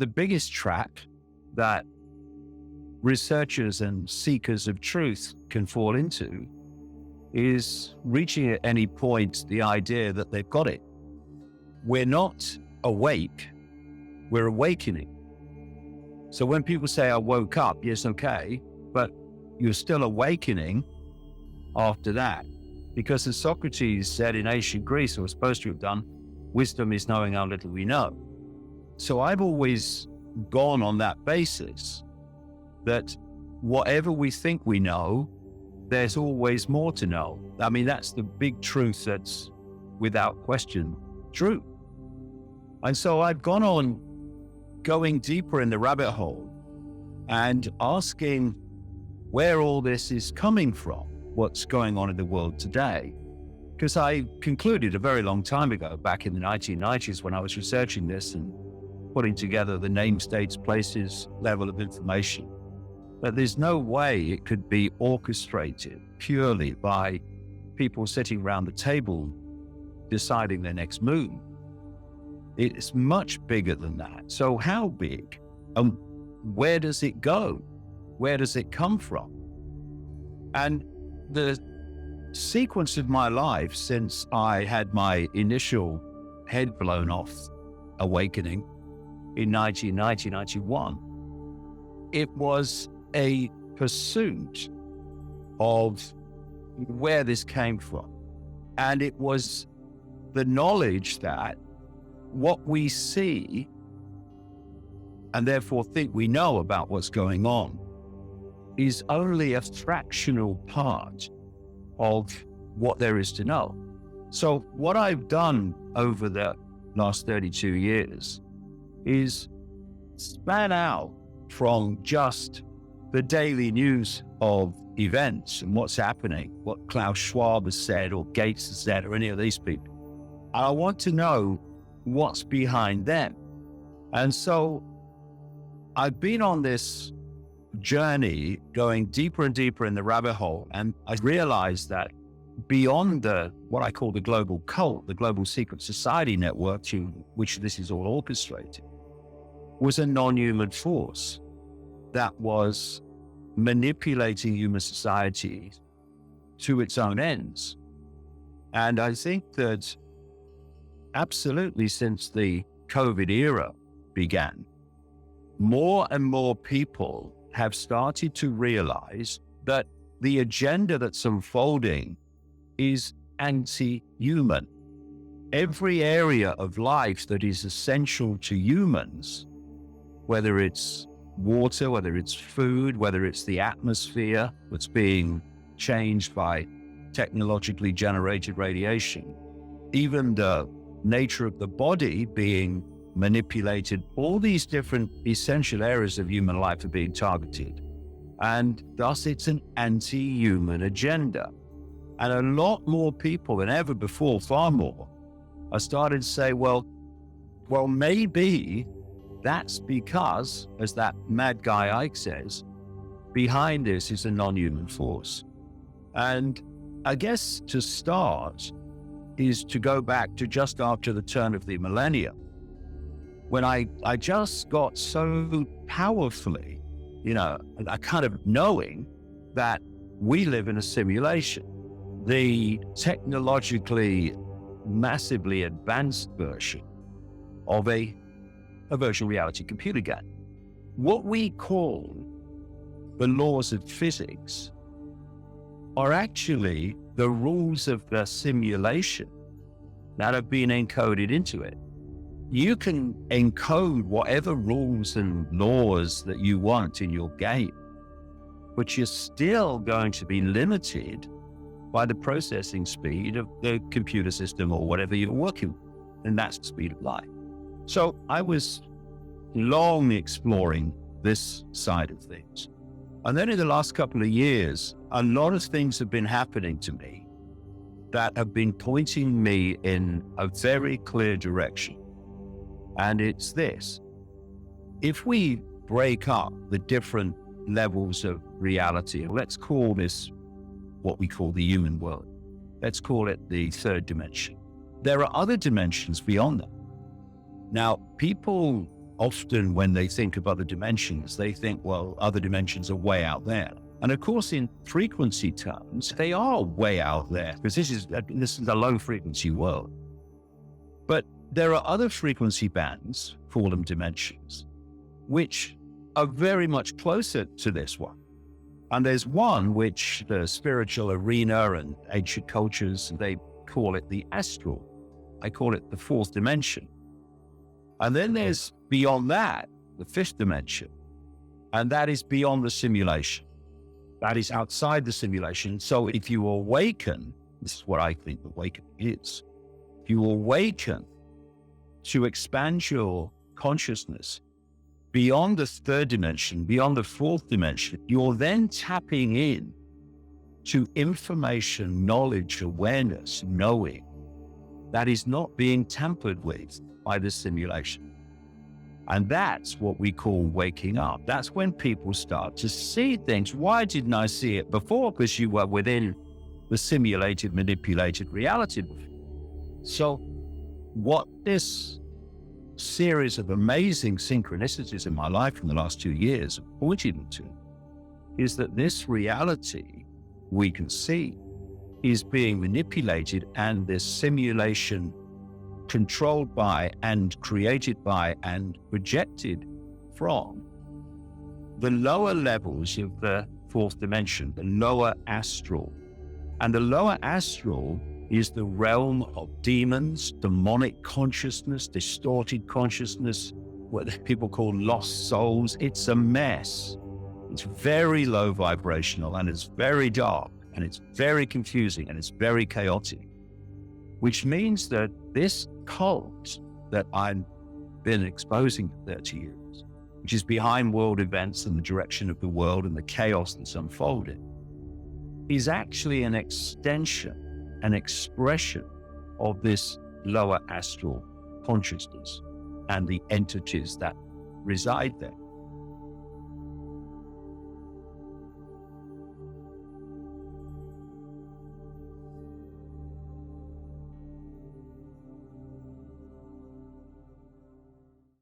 the biggest trap that researchers and seekers of truth can fall into is reaching at any point the idea that they've got it. We're not awake, we're awakening. So when people say, I woke up, yes, okay, but you're still awakening after that. Because as Socrates said in ancient Greece, or was supposed to have done, wisdom is knowing how little we know. So I've always gone on that basis that whatever we think we know, there's always more to know. I mean, that's the big truth that's without question true. And so I've gone on going deeper in the rabbit hole and asking where all this is coming from, what's going on in the world today. Because I concluded a very long time ago, back in the 1990s, when I was researching this and putting together the name, states, places level of information, that there's no way it could be orchestrated purely by people sitting around the table deciding their next move. It's much bigger than that. So how big? Where does it go? Where does it come from? And the sequence of my life since I had my initial head blown off awakening in 1991, it was a pursuit of where this came from. And it was the knowledge that what we see and therefore think we know about what's going on is only a fractional part of what there is to know. So what I've done over the last 32 years is span out from just the daily news of events and what's happening, what Klaus Schwab has said or Gates has said or any of these people. I want to know what's behind them. And so I've been on this journey going deeper and deeper in the rabbit hole. And I realized that beyond what I call the global cult, the global secret society network to which this is all orchestrated, was a non-human force that was manipulating human society to its own ends. And I think that absolutely since the COVID era began, more and more people have started to realize that the agenda that's unfolding is anti-human. Every area of life that is essential to humans, whether it's water, whether it's food, whether it's the atmosphere that's being changed by technologically generated radiation, even the nature of the body being manipulated, all these different essential areas of human life are being targeted. And thus it's an anti-human agenda. And a lot more people than ever before, far more, are starting to say, well, maybe that's because, as that mad guy Icke says, behind this is a non-human force. And I guess to start is to go back to just after the turn of the millennium, when I just got so powerfully, a kind of knowing that we live in a simulation. The technologically massively advanced version of a virtual reality computer game. What we call the laws of physics are actually the rules of the simulation that have been encoded into it. You can encode whatever rules and laws that you want in your game, but you're still going to be limited by the processing speed of the computer system or whatever you're working with, and that's the speed of light. So I was long exploring this side of things. And then in the last couple of years, a lot of things have been happening to me that have been pointing me in a very clear direction. And it's this: if we break up the different levels of reality, let's call this what we call the human world. Let's call it the third dimension. There are other dimensions beyond that. Now, people often when they think of other dimensions, they think, well, other dimensions are way out there. And of course, in frequency terms, they are way out there because this is a low frequency world. But there are other frequency bands, call them dimensions, which are very much closer to this one. And there's one which the spiritual arena and ancient cultures, they call it the astral. I call it the fourth dimension. And then there's beyond that, the fifth dimension. And that is beyond the simulation. That is outside the simulation. So if you awaken, this is what I think awakening is. If you awaken to expand your consciousness beyond the third dimension, beyond the fourth dimension, you're then tapping in to information, knowledge, awareness, knowing that is not being tampered with by the simulation. And that's what we call waking up. That's when people start to see things. Why didn't I see it before? Because you were within the simulated, manipulated reality before. So what this series of amazing synchronicities in my life in the last 2 years have pointed to is that this reality we can see is being manipulated, and this simulation controlled by and created by and projected from the lower levels of the fourth dimension, the lower astral. And the lower astral is the realm of demons, demonic consciousness, distorted consciousness, what people call lost souls. It's a mess. It's very low vibrational, and it's very dark, and it's very confusing, and it's very chaotic, which means that this cult that I've been exposing for 30 years, which is behind world events and the direction of the world and the chaos that's unfolding, is actually an extension, an expression of this lower astral consciousness and the entities that reside there.